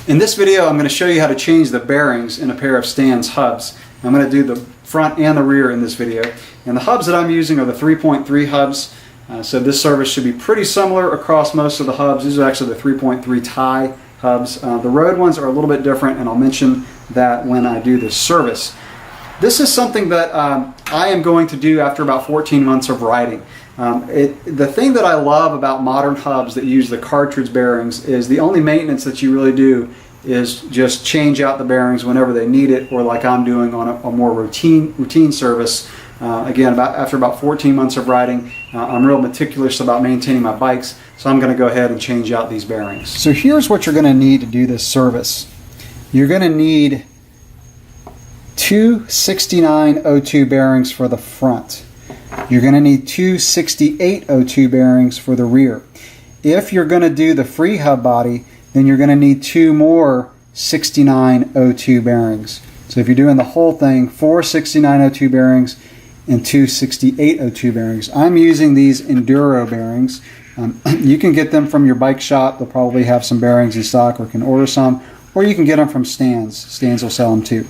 In this video, I'm going to show you how to change the bearings in a pair of Stan's hubs. I'm going to do the front and the rear in this video. And the hubs that I'm using are the 3.3 hubs. So this service should be pretty similar across most of the hubs. These are actually the 3.3 tie hubs. The road ones are a little bit different, and I'll mention that when I do this service. This is something that I am going to do after about 14 months of riding. The thing that I love about modern hubs that use the cartridge bearings is the only maintenance that you really do is just change out the bearings whenever they need it, or like I'm doing on a more routine service. Again, after about 14 months of riding, I'm real meticulous about maintaining my bikes, so I'm going to go ahead and change out these bearings. So here's what you're going to need to do this service. You're going to need two 6902 bearings for the front. You're going to need two 6802 bearings for the rear. If you're going to do the free hub body, then you're going to need two more 6902 bearings. So if you're doing the whole thing, four 6902 bearings and two 6802 bearings. I'm using these Enduro bearings. You can get them from your bike shop. They'll probably have some bearings in stock, or can order some, or you can get them from Stan's. Stan's will sell them too.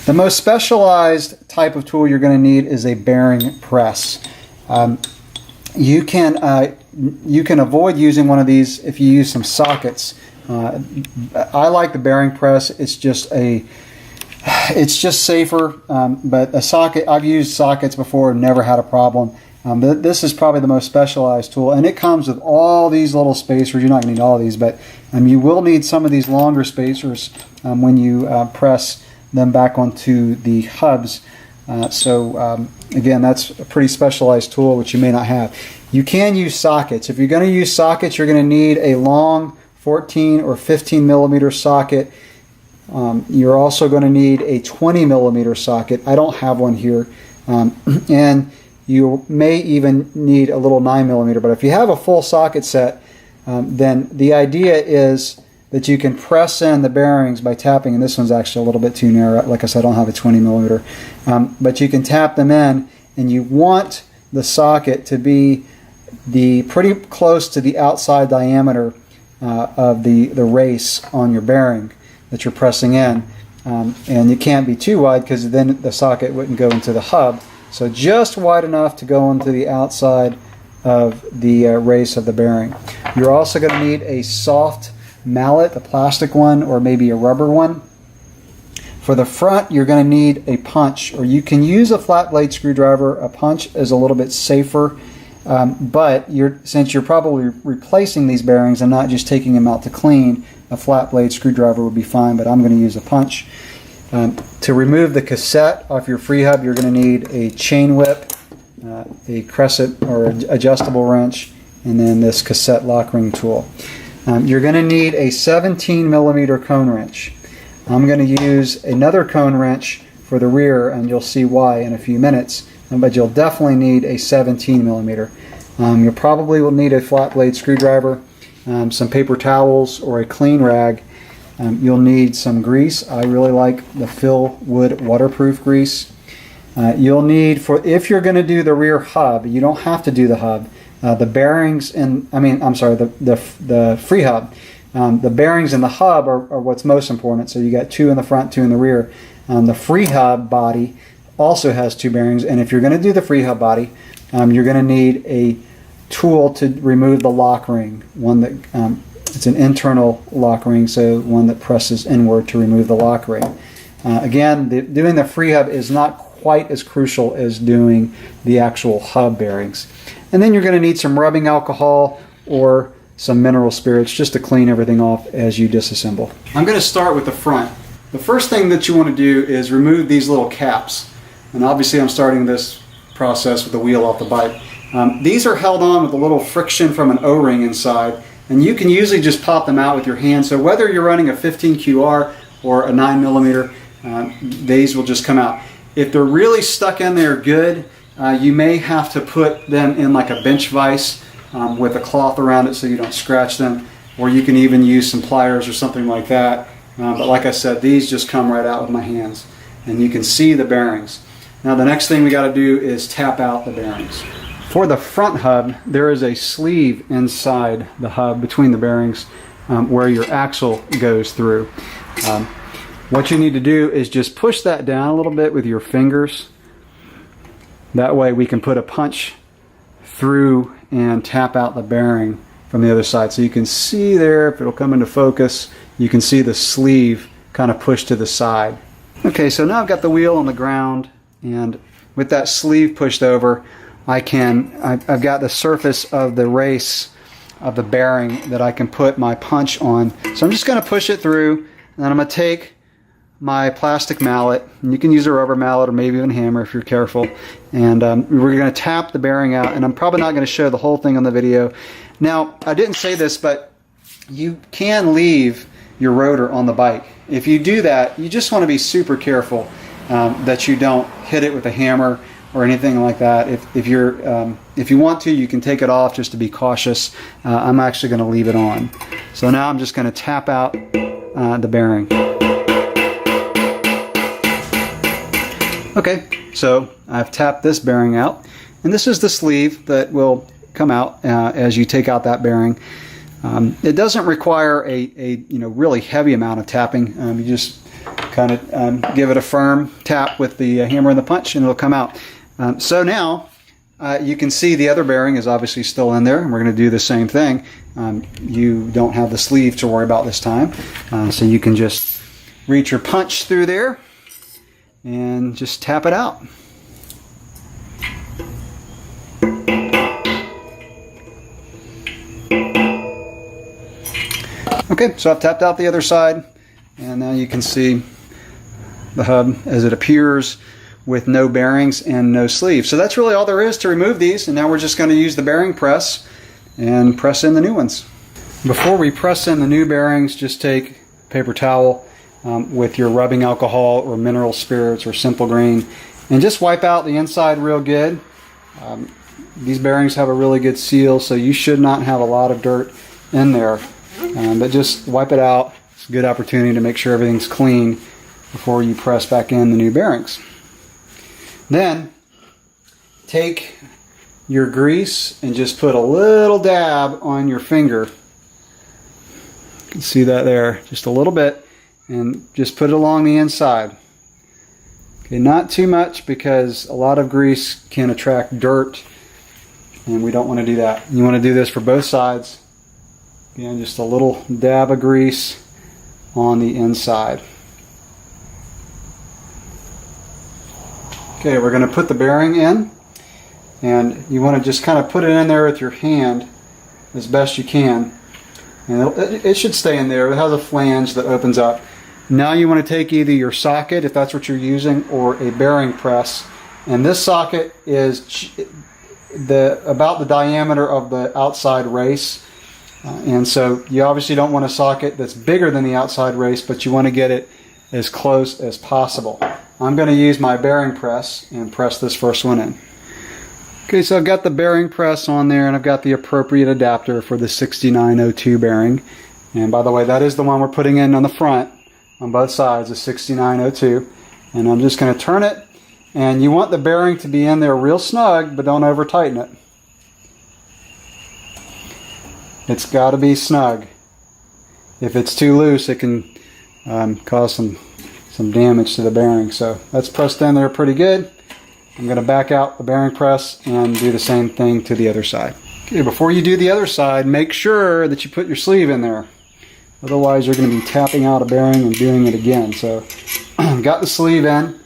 The most specialized type of tool you're going to need is a bearing press. You can avoid using one of these if you use some sockets. I like the bearing press. It's just safer. But a socket, I've used sockets before and never had a problem. But this is probably the most specialized tool, and it comes with all these little spacers. You're not going to need all of these, but you will need some of these longer spacers when you press them back onto the hubs. Again, that's a pretty specialized tool which you may not have. You can use sockets. If you're going to use sockets, you're going to need a long 14 or 15 millimeter socket. You're also going to need a 20 millimeter socket. I don't have one here. And you may even need a little 9 millimeter, but if you have a full socket set, then the idea is that you can press in the bearings by tapping, and this one's actually a little bit too narrow. Like I said, I don't have a 20 millimeter. But you can tap them in, and you want the socket to be pretty close to the outside diameter of the race on your bearing that you're pressing in. And it can't be too wide, because then the socket wouldn't go into the hub. So just wide enough to go into the outside of the race of the bearing. You're also going to need a soft mallet, a plastic one, or maybe a rubber one. For the front, you're going to need a punch, or you can use a flat blade screwdriver. A punch is a little bit safer, but since you're probably replacing these bearings and not just taking them out to clean, a flat blade screwdriver would be fine, but I'm going to use a punch. To remove the cassette off your free hub, you're going to need a chain whip, a crescent or adjustable wrench, and then this cassette lock ring tool. You're going to need a 17 millimeter cone wrench. I'm going to use another cone wrench for the rear, and you'll see why in a few minutes, but you'll definitely need a 17 millimeter. You probably will need a flat blade screwdriver, some paper towels, or a clean rag. You'll need some grease. I really like the Phil Wood waterproof grease. You'll need, if you're going to do the rear hub, you don't have to do the hub. The bearings the free hub. The bearings in the hub are what's most important. So you got two in the front, two in the rear. The free hub body also has two bearings, and if you're going to do the free hub body, you're going to need a tool to remove the lock ring. One that it's an internal lock ring, so one that presses inward to remove the lock ring. Again, doing the free hub is not quite as crucial as doing the actual hub bearings. And then you're going to need some rubbing alcohol or some mineral spirits just to clean everything off as you disassemble. I'm going to start with the front. The first thing that you want to do is remove these little caps. And obviously I'm starting this process with the wheel off the bike. These are held on with a little friction from an O-ring inside, and you can usually just pop them out with your hand. So whether you're running a 15 QR or a 9 millimeter, these will just come out. If they're really stuck in there good, you may have to put them in like a bench vise with a cloth around it so you don't scratch them, or you can even use some pliers or something like that. But like I said, these just come right out with my hands, and you can see the bearings. Now the next thing we got to do is tap out the bearings. For the front hub, there is a sleeve inside the hub between the bearings. where your axle goes through. What you need to do is just push that down a little bit with your fingers. That way we can put a punch through and tap out the bearing from the other side. So you can see there, if it'll come into focus, you can see the sleeve kind of pushed to the side. Okay, so now I've got the wheel on the ground, and with that sleeve pushed over, I've got the surface of the race of the bearing that I can put my punch on. So I'm just going to push it through, and then I'm going to take my plastic mallet, and you can use a rubber mallet or maybe even a hammer if you're careful, and we're going to tap the bearing out. And I'm probably not going to show the whole thing on the video. Now, I didn't say this, but you can leave your rotor on the bike. If you do that, you just want to be super careful that you don't hit it with a hammer or anything like that. If you want to, you can take it off just to be cautious. I'm actually going to leave it on. So now I'm just going to tap out the bearing. Okay, so I've tapped this bearing out, and this is the sleeve that will come out as you take out that bearing. It doesn't require a really heavy amount of tapping. You just kind of give it a firm tap with the hammer and the punch, and it'll come out. So now you can see the other bearing is obviously still in there, and we're going to do the same thing. You don't have the sleeve to worry about this time, so you can just reach your punch through there and just tap it out. Okay, so I've tapped out the other side, and now you can see the hub as it appears with no bearings and no sleeve. So that's really all there is to remove these, and now we're just going to use the bearing press and press in the new ones. Before we press in the new bearings, just take a paper towel with your rubbing alcohol or mineral spirits or Simple Green, and just wipe out the inside real good. These bearings have a really good seal, so you should not have a lot of dirt in there. But just wipe it out. It's a good opportunity to make sure everything's clean before you press back in the new bearings. Then take your grease and just put a little dab on your finger. You can see that there, just a little bit, and just put it along the inside. Okay, not too much, because a lot of grease can attract dirt, and we don't want to do that. You want to do this for both sides. Again, just a little dab of grease on the inside. Okay, we're going to put the bearing in, and you want to just kind of put it in there with your hand as best you can. And it should stay in there. It has a flange that opens up. Now you want to take either your socket, if that's what you're using, or a bearing press. And this socket is about the diameter of the outside race. And so you obviously don't want a socket that's bigger than the outside race, but you want to get it as close as possible. I'm going to use my bearing press and press this first one in. Okay, so I've got the bearing press on there, and I've got the appropriate adapter for the 6902 bearing. And by the way, that is the one we're putting in on the front on both sides, the 6902. And I'm just going to turn it, and you want the bearing to be in there real snug, but don't over tighten it. It's got to be snug. If it's too loose, it can cause some damage to the bearing. So that's pressed in there pretty good. I'm going to back out the bearing press and do the same thing to the other side. Okay, before you do the other side, make sure that you put your sleeve in there. Otherwise, you're going to be tapping out a bearing and doing it again. So, got the sleeve in.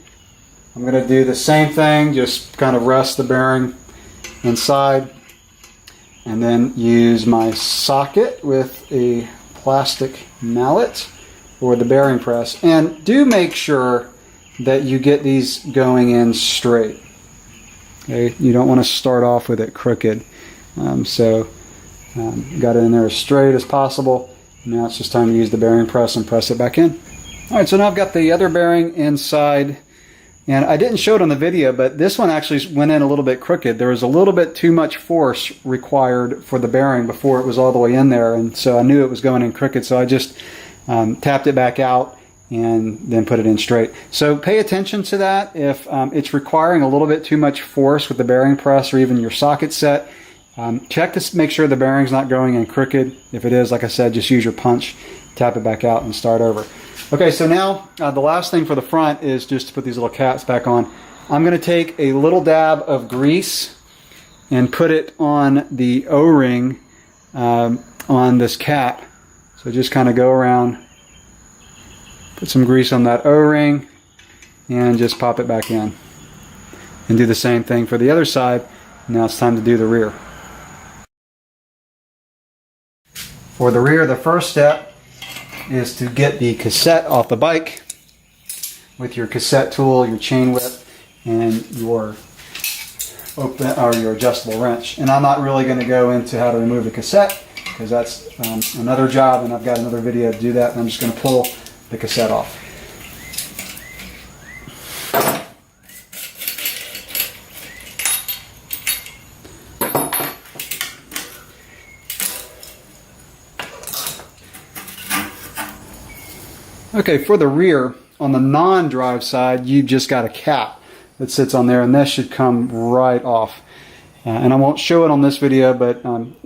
I'm going to do the same thing, just kind of rest the bearing inside, and then use my socket with a plastic mallet or the bearing press. And do make sure that you get these going in straight. Okay, you don't want to start off with it crooked. Got it in there as straight as possible. Now it's just time to use the bearing press and press it back in. All right, so now I've got the other bearing inside, and I didn't show it on the video, but this one actually went in a little bit crooked. There was a little bit too much force required for the bearing before it was all the way in there, and so I knew it was going in crooked, so I just tapped it back out and then put it in straight. So pay attention to that. If it's requiring a little bit too much force with the bearing press or even your socket set, Check to make sure the bearing's not going in crooked. If it is, like I said, just use your punch, tap it back out, and start over. Okay, so now the last thing for the front is just to put these little caps back on. I'm going to take a little dab of grease and put it on the O-ring on this cap. So just kind of go around, put some grease on that O-ring, and just pop it back in. And do the same thing for the other side. Now it's time to do the rear. For the rear, the first step is to get the cassette off the bike with your cassette tool, your chain whip, and your your adjustable wrench. And I'm not really going to go into how to remove the cassette because that's another job, and I've got another video to do that. And I'm just going to pull the cassette off. Okay, for the rear, on the non-drive side, you've just got a cap that sits on there, and this should come right off. And I won't show it on this video, but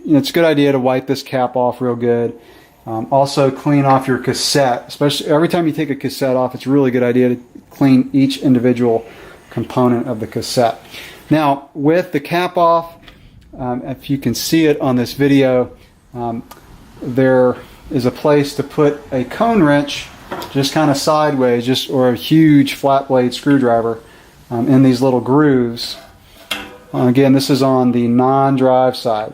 it's a good idea to wipe this cap off real good. Also, clean off your cassette. Especially every time you take a cassette off, it's a really good idea to clean each individual component of the cassette. Now, with the cap off, if you can see it on this video, there is a place to put a cone wrench just kind of sideways, or a huge flat blade screwdriver in these little grooves. Again, this is on the non-drive side.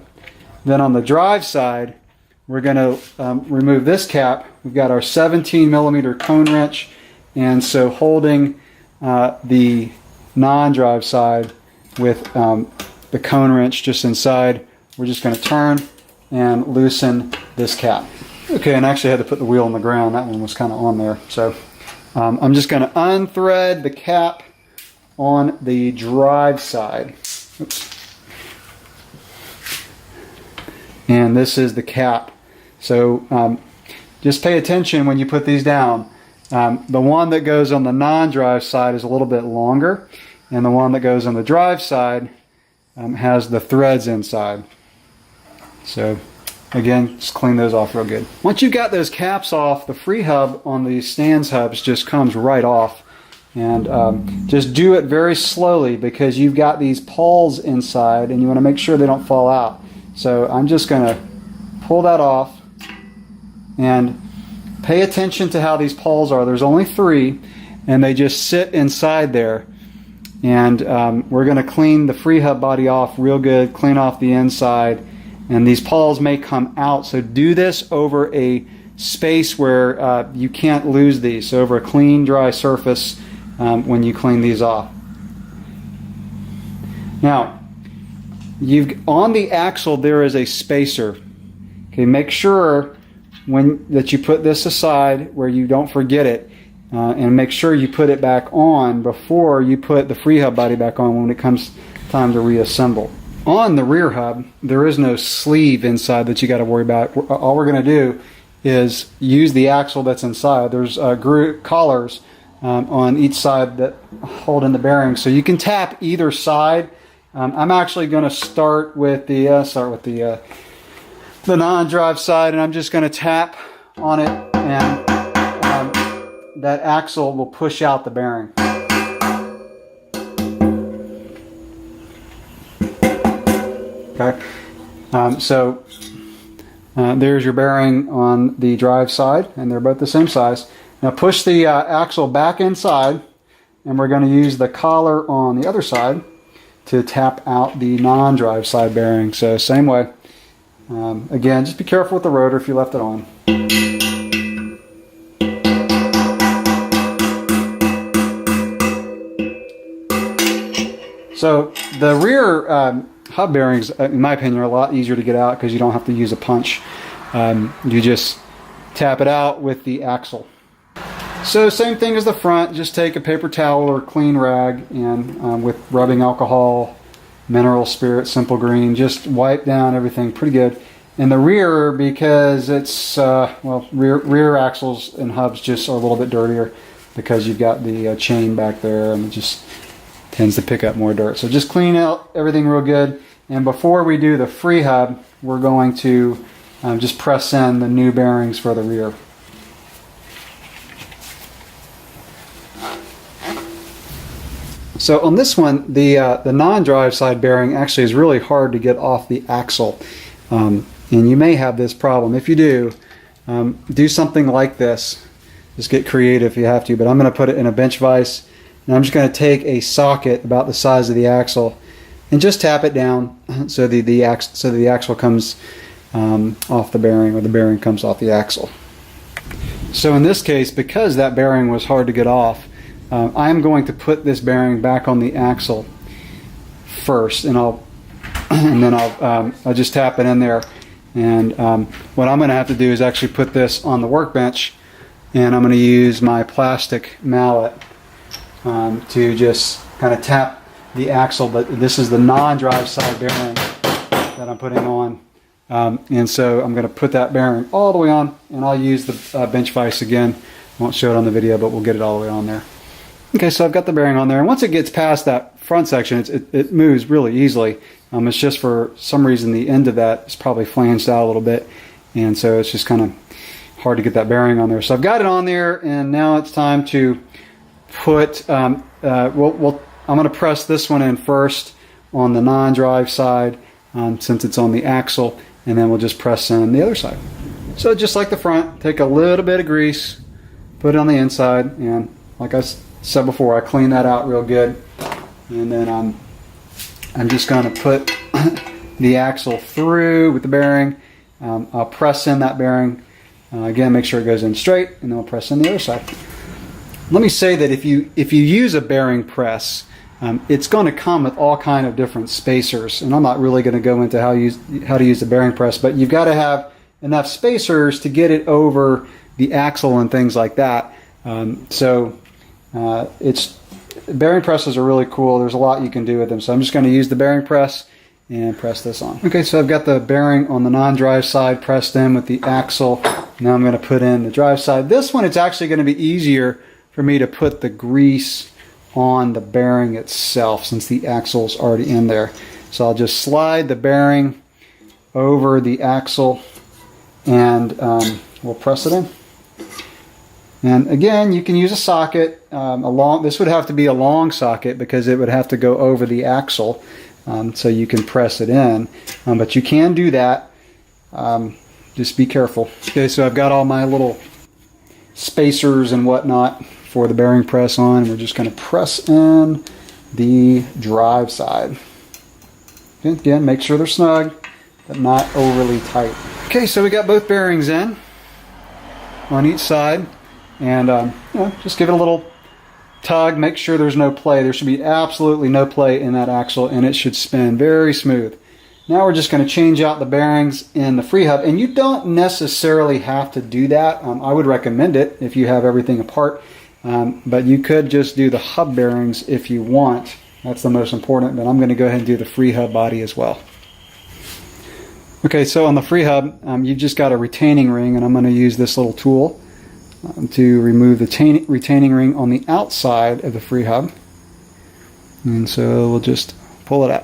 Then on the drive side, we're going to remove this cap. We've got our 17 millimeter cone wrench, and so holding the non-drive side with the cone wrench just inside, we're just going to turn and loosen this cap. Okay, and I actually had to put the wheel on the ground. That one was kind of on there. So I'm just going to unthread the cap on the drive side. Oops. And this is the cap. So just pay attention when you put these down. The one that goes on the non-drive side is a little bit longer, and the one that goes on the drive side has the threads inside. So again, just clean those off real good. Once you've got those caps off, the free hub on the stands hubs just comes right off. And just do it very slowly because you've got these pawls inside and you want to make sure they don't fall out. So I'm just going to pull that off and pay attention to how these pawls are. There's only 3 and they just sit inside there. And we're going to clean the free hub body off real good, clean off the inside. And these pawls may come out, so do this over a space where you can't lose these. So over a clean, dry surface when you clean these off. Now, on the axle there is a spacer. Okay, make sure that you put this aside where you don't forget it, and make sure you put it back on before you put the free hub body back on when it comes time to reassemble. On the rear hub, there is no sleeve inside that you got to worry about. All we're going to do is use the axle that's inside. There's collars on each side that hold in the bearing, so you can tap either side. I'm actually going to start with the non-drive side, and I'm just going to tap on it, and that axle will push out the bearing. Okay, so there's your bearing on the drive side, and they're both the same size. Now push the axle back inside, and we're going to use the collar on the other side to tap out the non-drive side bearing. So same way. Again, just be careful with the rotor if you left it on. So the rear hub bearings, in my opinion, are a lot easier to get out because you don't have to use a punch. You just tap it out with the axle. So same thing as the front, just take a paper towel or clean rag and with rubbing alcohol, mineral spirit, simple green, just wipe down everything pretty good. And the rear, because it's, rear axles and hubs just are a little bit dirtier because you've got the chain back there and it just tends to pick up more dirt. So just clean out everything real good. And before we do the free hub, we're going to just press in the new bearings for the rear. So on this one, the non-drive side bearing actually is really hard to get off the axle. And you may have this problem. If you do something like this. Just get creative if you have to, but I'm going to put it in a bench vise, and I'm just going to take a socket about the size of the axle and just tap it down so the axle comes off the bearing, or the bearing comes off the axle. So in this case, because that bearing was hard to get off, I'm going to put this bearing back on the axle first, and then I'll just tap it in there. And what I'm going to have to do is actually put this on the workbench, and I'm going to use my plastic mallet to just kind of tap the axle. But this is the non-drive side bearing that I'm putting on, and so I'm going to put that bearing all the way on, and I'll use the bench vise again. I won't show it on the video, but we'll get it all the way on there. Okay, so I've got the bearing on there, and once it gets past that front section, it moves really easily. It's just for some reason the end of that is probably flanged out a little bit, and so it's just kind of hard to get that bearing on there. So I've got it on there, and now it's time to put, I'm going to press this one in first on the non-drive side since it's on the axle, and then we'll just press in the other side. So just like the front, take a little bit of grease, put it on the inside, and like I said before, I clean that out real good, and then I'm just going to put the axle through with the bearing. I'll press in that bearing. Again, make sure it goes in straight, and then we'll press in the other side. Let me say that if you use a bearing press, it's going to come with all kind of different spacers, and I'm not really going to go into how to use the bearing press, but you've got to have enough spacers to get it over the axle and things like that. Bearing presses are really cool. There's a lot you can do with them, so I'm just going to use the bearing press and press this on. Okay, so I've got the bearing on the non-drive side pressed in with the axle. Now I'm going to put in the drive side. This one, it's actually going to be easier for me to put the grease on the bearing itself since the axle's already in there. So I'll just slide the bearing over the axle, and we'll press it in. And again, you can use a socket. This would have to be a long socket because it would have to go over the axle, so you can press it in. But you can do that. Just be careful. Okay, so I've got all my little spacers and whatnot for the bearing press on. We're just going to press in the drive side. Okay, again, make sure they're snug, but not overly tight. Okay, so we got both bearings in on each side. And just give it a little tug. Make sure there's no play. There should be absolutely no play in that axle, and it should spin very smooth. Now we're just going to change out the bearings in the free hub, and you don't necessarily have to do that. I would recommend it if you have everything apart, but you could just do the hub bearings if you want. That's the most important, but I'm going to go ahead and do the free hub body as well. Okay, so on the free hub, you've just got a retaining ring, and I'm going to use this little tool to remove the retaining ring on the outside of the free hub. And so we'll just pull it out.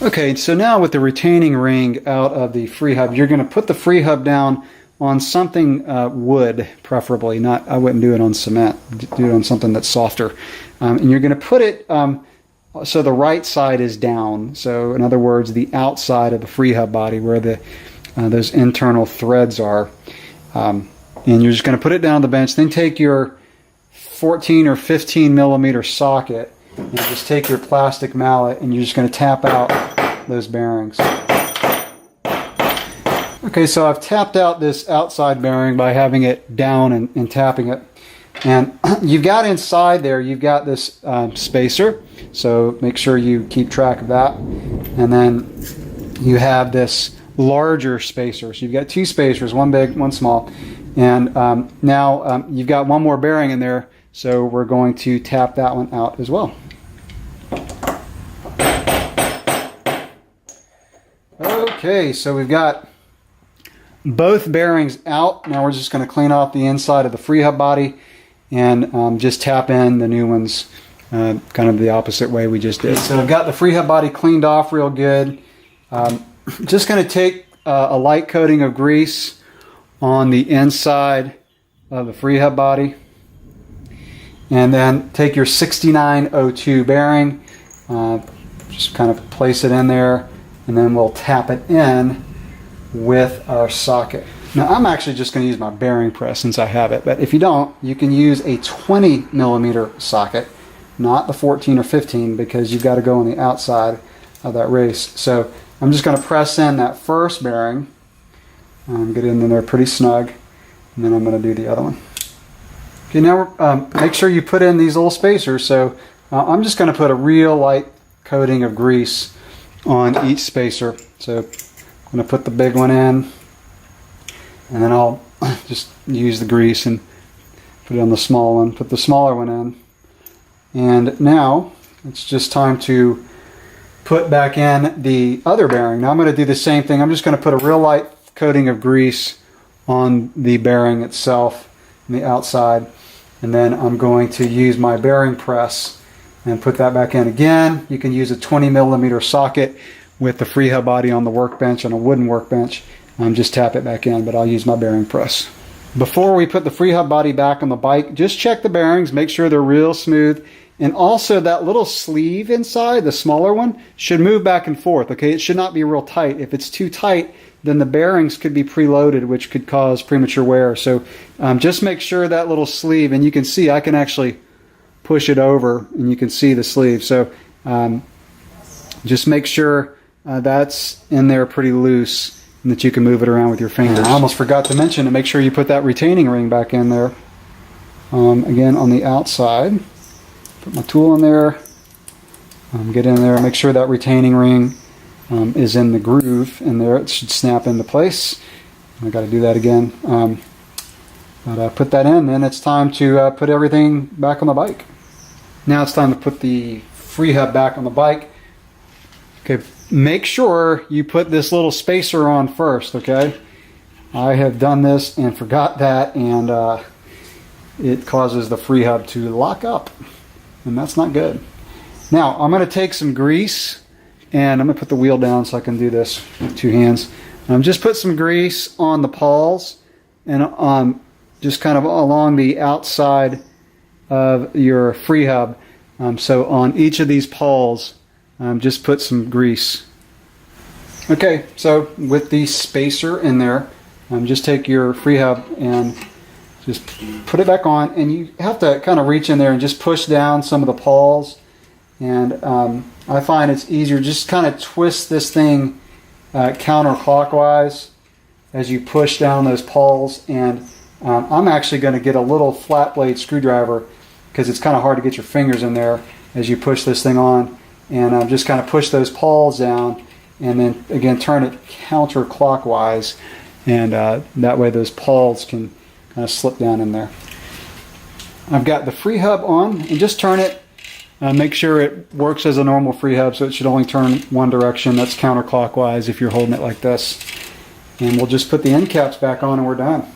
Okay, so now with the retaining ring out of the free hub, you're going to put the free hub down on something wood, preferably. I wouldn't do it on cement. Do it on something that's softer. And you're going to put it so the right side is down. So in other words, the outside of the free hub body where those internal threads are. And you're just going to put it down on the bench. Then take your 14 or 15 millimeter socket and just take your plastic mallet, and you're just going to tap out those bearings. Okay, so I've tapped out this outside bearing by having it down and tapping it. And you've got inside there, you've got this spacer, so make sure you keep track of that. And then you have this larger spacer. So you've got two spacers, one big, one small. And now you've got one more bearing in there, so we're going to tap that one out as well. Okay, so we've got both bearings out. Now we're just going to clean off the inside of the free hub body and just tap in the new ones kind of the opposite way we just did. So I've got the free hub body cleaned off real good. Just going to take a light coating of grease on the inside of the free hub body, and then take your 6902 bearing, just kind of place it in there, and then we'll tap it in with our socket. Now I'm actually just going to use my bearing press since I have it, but if you don't, you can use a 20 millimeter socket, not the 14 or 15, because you've got to go on the outside of that race. So I'm just going to press in that first bearing, get it in there pretty snug, and then I'm going to do the other one. Okay, now make sure you put in these little spacers. So I'm just going to put a real light coating of grease on each spacer. So I'm going to put the big one in, and then I'll just use the grease and put it on the small one, put the smaller one in. And now it's just time to put back in the other bearing. Now I'm going to do the same thing. I'm just going to put a real light coating of grease on the bearing itself on the outside, and then I'm going to use my bearing press and put that back in again. You can use a 20 millimeter socket with the free hub body on the workbench, on a wooden workbench. Just tap it back in, but I'll use my bearing press. Before we put the free hub body back on the bike, just check the bearings, make sure they're real smooth. And also that little sleeve inside, the smaller one, should move back and forth, okay? It should not be real tight. If it's too tight, then the bearings could be preloaded, which could cause premature wear. So just make sure that little sleeve, and you can see I can actually push it over and you can see the sleeve. So just make sure that's in there pretty loose and that you can move it around with your fingers. I almost forgot to mention to make sure you put that retaining ring back in there. Again, on the outside. Put my tool in there, get in there, make sure that retaining ring is in the groove in there. It should snap into place. I got to do that again. But put that in, then it's time to put everything back on the bike. Now it's time to put the free hub back on the bike. Okay, make sure you put this little spacer on first, okay? I have done this and forgot that, and it causes the free hub to lock up. And that's not good. Now I'm going to take some grease, and I'm going to put the wheel down so I can do this with two hands. Just put some grease on the pawls and just kind of along the outside of your free hub. So on each of these pawls, just put some grease. Okay, so with the spacer in there, just take your free hub and just put it back on, and you have to kind of reach in there and just push down some of the pawls. And I find it's easier, just kind of twist this thing counterclockwise as you push down those pawls. And I'm actually going to get a little flat blade screwdriver, because it's kind of hard to get your fingers in there as you push this thing on. And just kind of push those pawls down, and then again turn it counterclockwise, and that way those pawls can kind of slip down in there. I've got the free hub on, and just turn it. Make sure it works as a normal free hub, so it should only turn one direction. That's counterclockwise if you're holding it like this. And we'll just put the end caps back on, and we're done.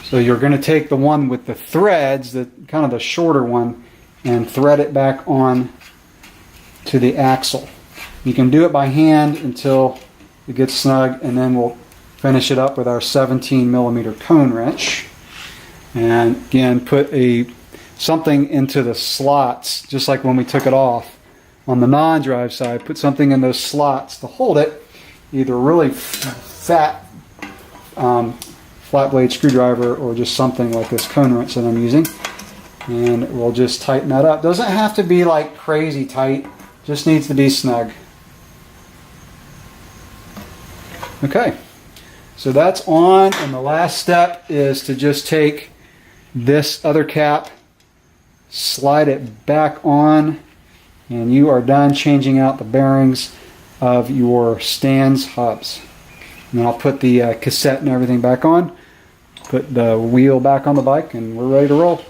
So you're going to take the one with the threads, the kind of the shorter one, and thread it back on to the axle. You can do it by hand until it gets snug, and then we'll finish it up with our 17 millimeter cone wrench. And again, put something into the slots, just like when we took it off. On the non-drive side, put something in those slots to hold it, either a really fat flat blade screwdriver or just something like this cone wrench that I'm using. And we'll just tighten that up. Doesn't have to be like crazy tight, just needs to be snug. Okay. So that's on, and the last step is to just take this other cap, slide it back on, and you are done changing out the bearings of your Stan's hubs. And then I'll put the cassette and everything back on, put the wheel back on the bike, and we're ready to roll.